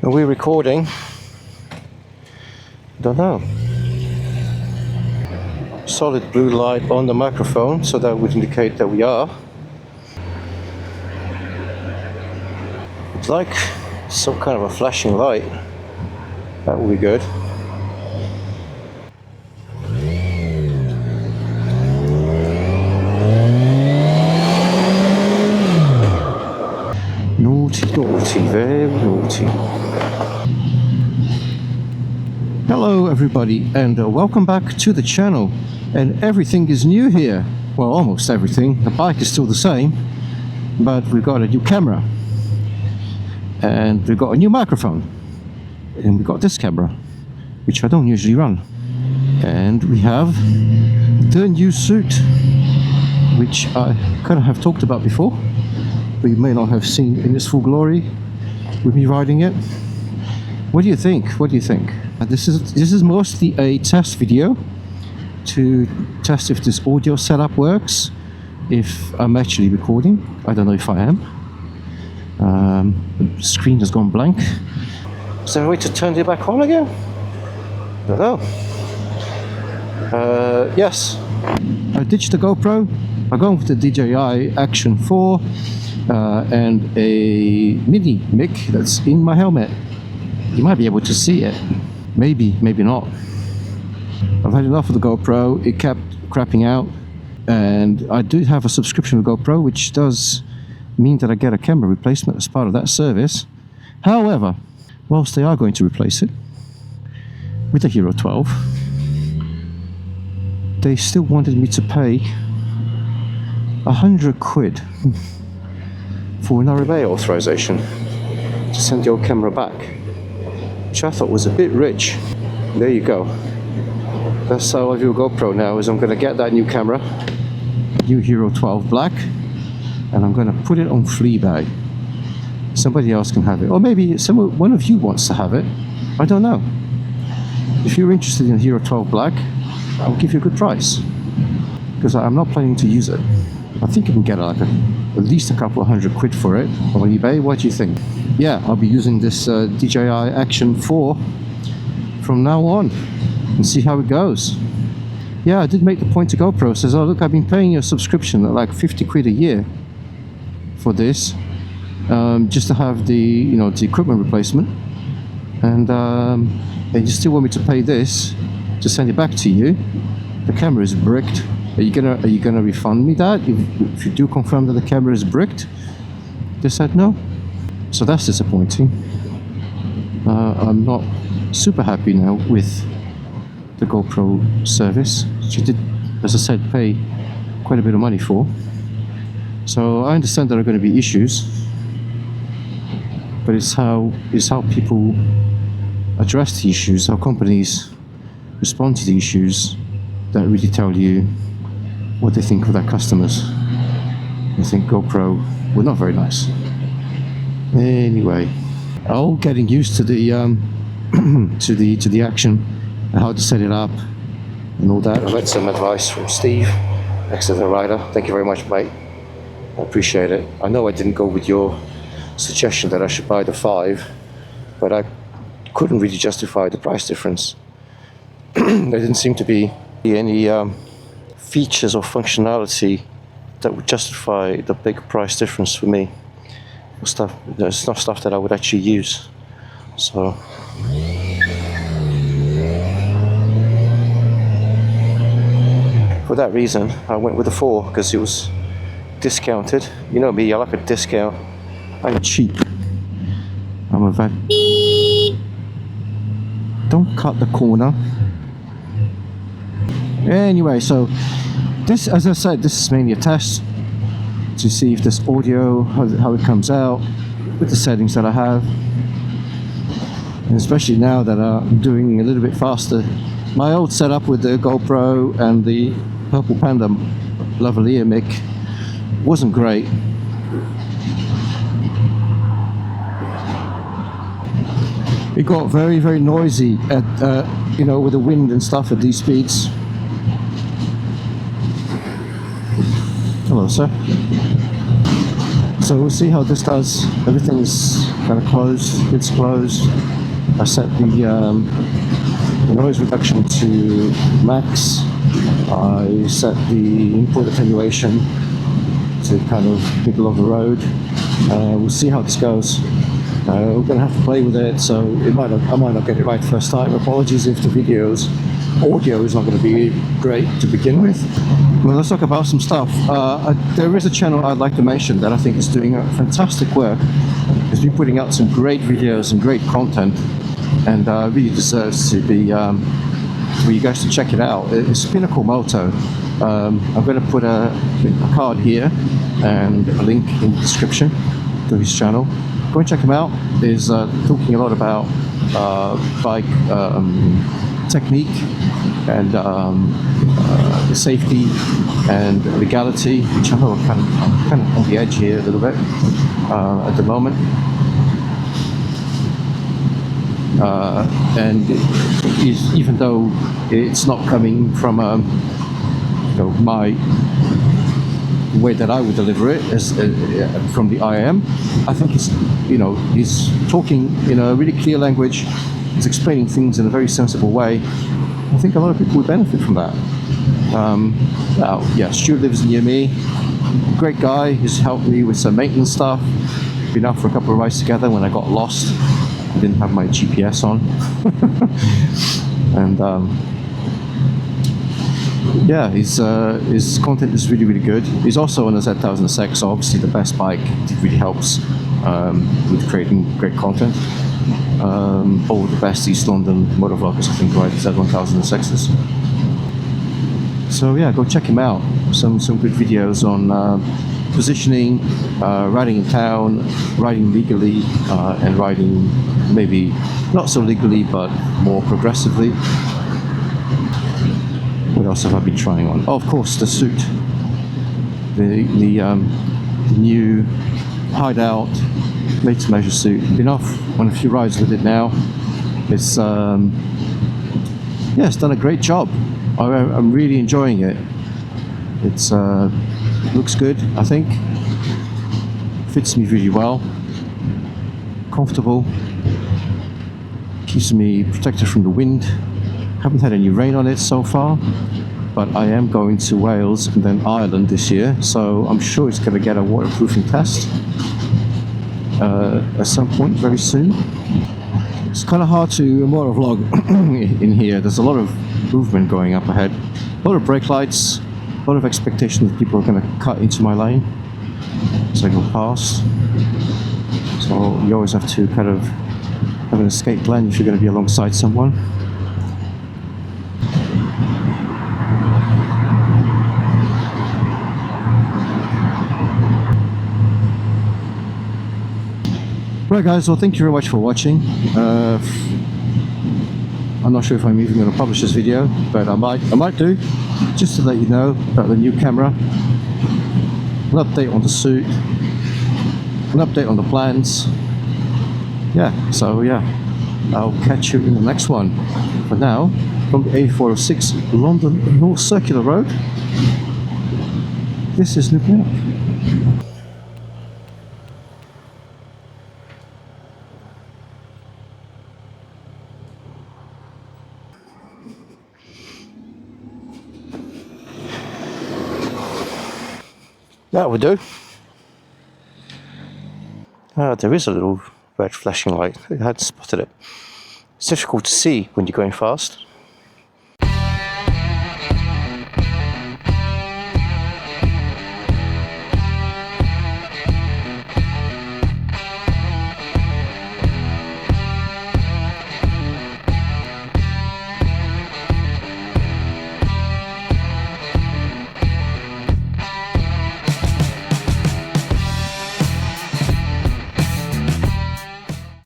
Are we recording? Don't know. Solid blue light on the microphone, so that would indicate that we are. It's like some kind of a flashing light. That would be good. Naughty, very naughty. Hello everybody, and welcome back to the channel. And everything is new here. Well, almost everything. The bike is still the same, but we've got a new camera, and we've got a new microphone, and we've got this camera, which I don't usually run, and we have the new suit, which I kind of have talked about before, but you may not have seen in its full glory with me riding it. What do you think? What do you think? This is mostly a test video to test if this audio setup works, if I'm actually recording. I don't know if I am. The screen has gone blank. Is there a way to turn it back on again? I don't know. Yes, I ditched the GoPro. I'm going with the DJI Action 4 and a mini mic that's in my helmet. You might be able to see it. Maybe, maybe not. I've had enough of the GoPro. It kept crapping out, and I do have a subscription with GoPro, which does mean that I get a camera replacement as part of that service. However, whilst they are going to replace it with the Hero 12, they still wanted me to pay 100 quid for an RMA authorization to send the old camera back, which I thought was a bit rich. There you go. That's how I view a GoPro now, is I'm going to get that new camera, new Hero 12 Black, and I'm going to put it on Fleabag. Somebody else can have it, or maybe one of you wants to have it. I don't know. If you're interested in Hero 12 Black, I'll give you a good price, because I'm not planning to use it. I think you can get like at least a couple of $100 for it on eBay. What do you think? Yeah, I'll be using this DJI Action 4 from now on and see how it goes. Yeah, I did make the point to GoPro. Says, oh look, I've been paying a subscription at like 50 quid a year for this, just to have the the equipment replacement, and you still want me to pay this to send it back to you. The camera is bricked. Are you gonna refund me that if you do confirm that the camera is bricked? They said no. So that's disappointing. I'm not super happy now with the GoPro service, which you did, as I said, pay quite a bit of money for. So I understand there are going to be issues, but it's how people address the issues, how companies respond to the issues, that really tell you what they think of their customers. I think GoPro were not very nice. Anyway, all getting used to the to the Action and how to set it up and all that. I read some advice from Steve, excellent rider. Thank you very much, mate. I appreciate it. I know I didn't go with your suggestion that I should buy the 5, but I couldn't really justify the price difference. There didn't seem to be any features or functionality that would justify the big price difference for me. It's not stuff that I would actually use. So for that reason, I went with the 4, because it was discounted. You know me, I like a discount. I'm cheap. I'm a Don't cut the corner. Anyway, so this, as I said, this is mainly a test to see if this audio, how it comes out with the settings that I have, and especially now that I'm doing a little bit faster. My old setup with the GoPro and the Purple Panda lavalier mic wasn't great. It got very, very noisy at with the wind and stuff at these speeds. Hello, sir. So we'll see how this does. Everything's kind of closed, it's closed. I set the noise reduction to max. I set the input attenuation to kind of middle of the road. We'll see how this goes. We're going to have to play with it, so I might not get it right first time. Apologies if the audio is not going to be great to begin with. Well, let's talk about some stuff. There is a channel I'd like to mention that I think is doing fantastic work. It's been putting out some great videos and great content, and really deserves to be for you guys to check it out. It's Pinnacle Moto. I'm going to put a card here and a link in the description to his channel. Go and check him out. He's talking a lot about bike technique and safety and legality, which I know I'm kind of on the edge here a little bit at the moment. And even though it's not coming from my way that I would deliver it as from the IM, I think he's talking in a really clear language. He's explaining things in a very sensible way. I think a lot of people would benefit from that. Stuart lives near me. Great guy. He's helped me with some maintenance stuff. Been out for a couple of rides together when I got lost. I didn't have my GPS on. And his content is really, really good. He's also on a Z1000SX, so obviously the best bike. It really helps with creating great content. All the best East London motovloggers, I think, ride Z1000SXs. So yeah, go check him out. Some good videos on positioning, riding in town, riding legally, and riding maybe not so legally but more progressively. What else have I been trying on? Oh, of course, the suit. The new hideout made to measure suit. Been off on a few rides with it now. It's it's done a great job. I'm really enjoying it. It's looks good, I think. Fits me really well. Comfortable. Keeps me protected from the wind. Haven't had any rain on it so far, but I am going to Wales and then Ireland this year, so I'm sure it's going to get a waterproofing test at some point very soon. It's kind of hard to motovlog in here. There's a lot of movement going up ahead, a lot of brake lights, a lot of expectation that people are going to cut into my lane as I go past. So you always have to kind of have an escape plan if you're going to be alongside someone. Right guys, well thank you very much for watching. I'm not sure if I'm even going to publish this video, but I might do, just to let you know about the new camera, an update on the suit, an update on the plans. I'll catch you in the next one. For now, from the A406 London North Circular Road, this is NooBiker. That would do. There is a little red flashing light. I had spotted it. It's difficult to see when you're going fast.